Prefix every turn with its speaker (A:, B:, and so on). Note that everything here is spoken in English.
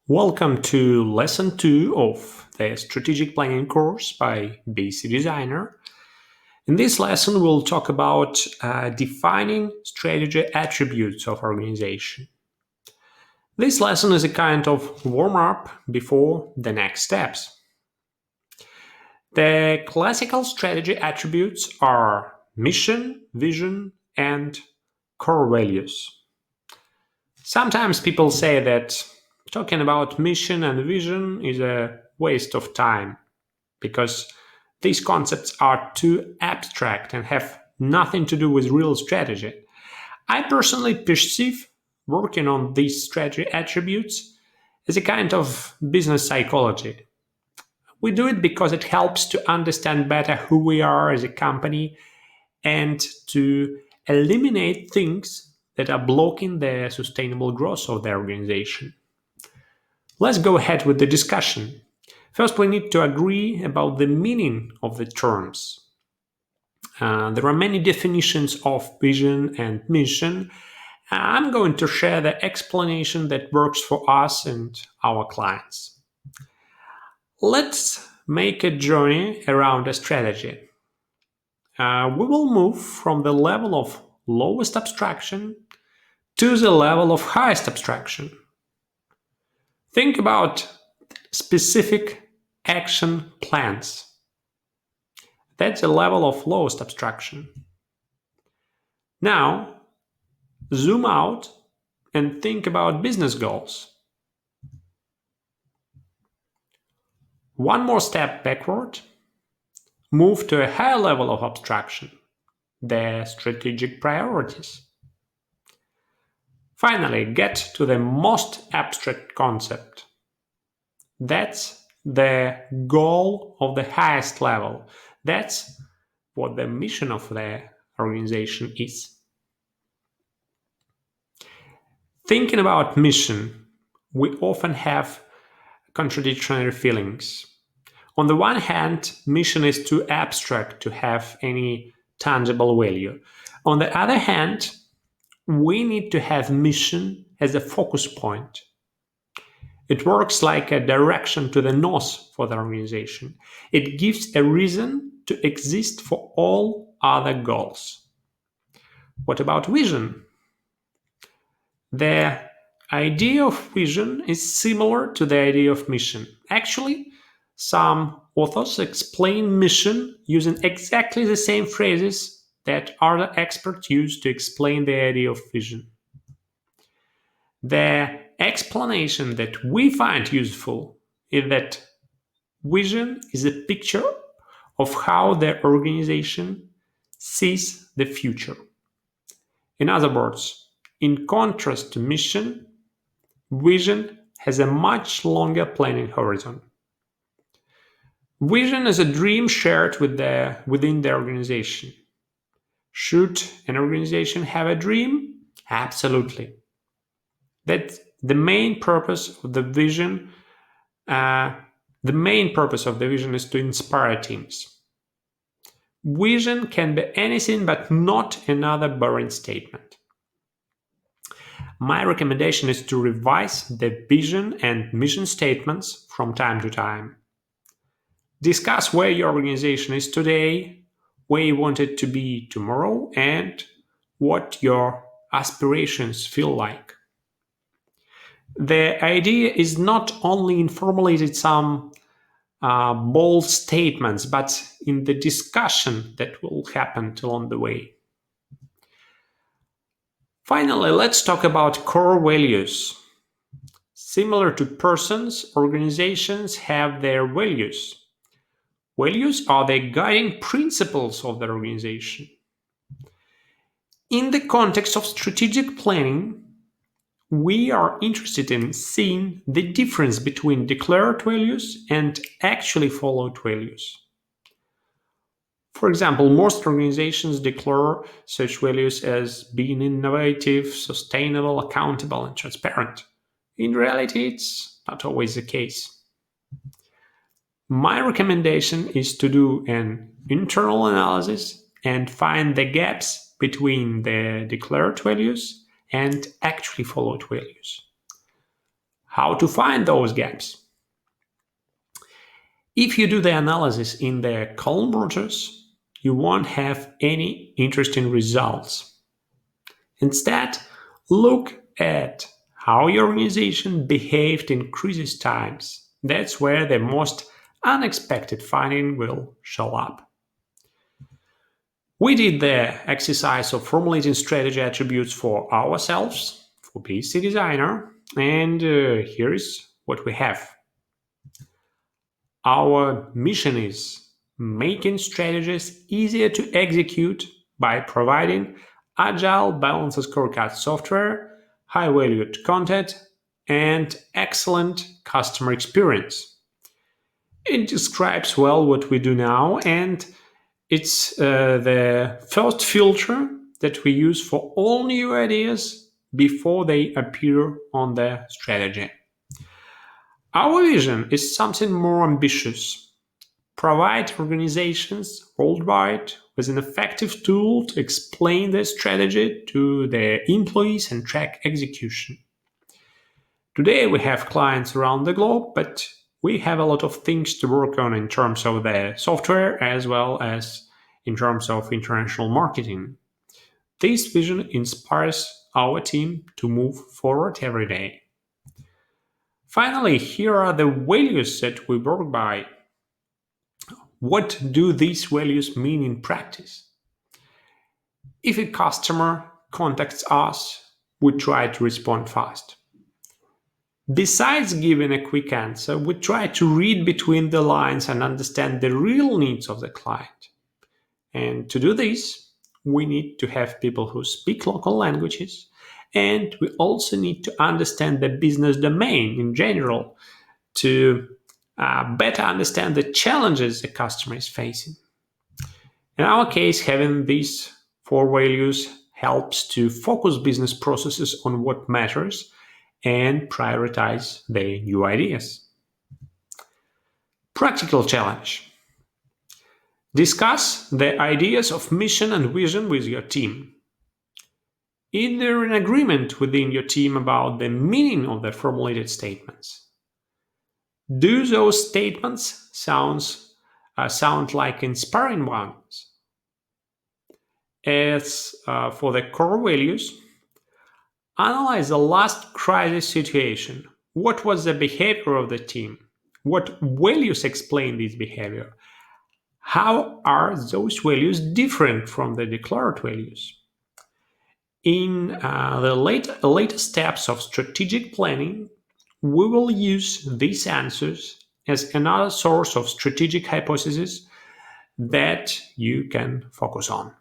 A: Welcome to Lesson 2 of the Strategic Planning course by BSC Designer. In this lesson, we'll talk about defining strategy attributes of organization. This lesson is a kind of warm-up before the next steps. The classical strategy attributes are mission, vision, and core values. Sometimes people say that talking about mission and vision is a waste of time because these concepts are too abstract and have nothing to do with real strategy. I personally perceive working on these strategy attributes as a kind of business psychology. We do it because it helps to understand better who we are as a company and to eliminate things that are blocking the sustainable growth of the organization. Let's go ahead with the discussion. First, we need to agree about the meaning of the terms. There are many definitions of vision and mission. I'm going to share the explanation that works for us and our clients. Let's make a journey around a strategy. We will move from the level of lowest abstraction to the level of highest abstraction. Think about specific action plans. That's a level of lowest abstraction. Now, zoom out and think about business goals. One more step backward, move to a higher level of abstraction, the strategic priorities. Finally, get to the most abstract concept. That's the goal of the highest level. That's what the mission of the organization is. Thinking about mission, we often have contradictory feelings. On the one hand, mission is too abstract to have any tangible value. On the other hand, we need to have mission as a focus point. It works like a direction to the north for the organization. It gives a reason to exist for all other goals. What about vision? The idea of vision is similar to the idea of mission. Actually, some authors explain mission using exactly the same phrases that other experts use to explain the idea of vision. The explanation that we find useful is that vision is a picture of how the organization sees the future. In other words, in contrast to mission, vision has a much longer planning horizon. Vision is a dream shared within the organization. Should an organization have a dream? Absolutely. That's the main purpose of the vision. The main purpose of the vision is to inspire teams. Vision can be anything but not another boring statement. My recommendation is to revise the vision and mission statements from time to time. Discuss where your organization is today, where you want it to be tomorrow, and what your aspirations feel like. The idea is not only in formulating some bold statements, but in the discussion that will happen along the way. Finally, let's talk about core values. Similar to persons, organizations have their values. Values are the guiding principles of the organization. In the context of strategic planning, we are interested in seeing the difference between declared values and actually followed values. For example, most organizations declare such values as being innovative, sustainable, accountable, and transparent. In reality, it's not always the case. My recommendation is to do an internal analysis and find the gaps between the declared values and actually followed values. how to find those gaps. If you do the analysis in the column rotors, you won't have any interesting results. Instead, look at how your organization behaved in crisis times. That's where the most unexpected finding will show up. We did the exercise of formulating strategy attributes for ourselves, for BSC Designer, and here is what we have. Our mission is making strategies easier to execute by providing agile, balanced scorecard software, high-valued content, and excellent customer experience. It describes well what we do now, and it's the first filter that we use for all new ideas before they appear on the strategy. Our vision is something more ambitious. Provide organizations worldwide with an effective tool to explain their strategy to their employees and track execution. Today we have clients around the globe, but we have a lot of things to work on in terms of the software as well as in terms of international marketing. This vision inspires our team to move forward every day. Finally, here are the values that we work by. What do these values mean in practice? If a customer contacts us, we try to respond fast. Besides giving a quick answer, we try to read between the lines and understand the real needs of the client. And to do this, we need to have people who speak local languages, and we also need to understand the business domain in general to better understand the challenges the customer is facing. In our case, having these 4 values helps to focus business processes on what matters and prioritize the new ideas. Practical challenge. Discuss the ideas of mission and vision with your team. Is there an agreement within your team about the meaning of the formulated statements? Do those statements sound like inspiring ones? As for the core values, analyze the last crisis situation. What was the behavior of the team? What values explain this behavior? How are those values different from the declared values? In the later steps of strategic planning, we will use these answers as another source of strategic hypotheses that you can focus on.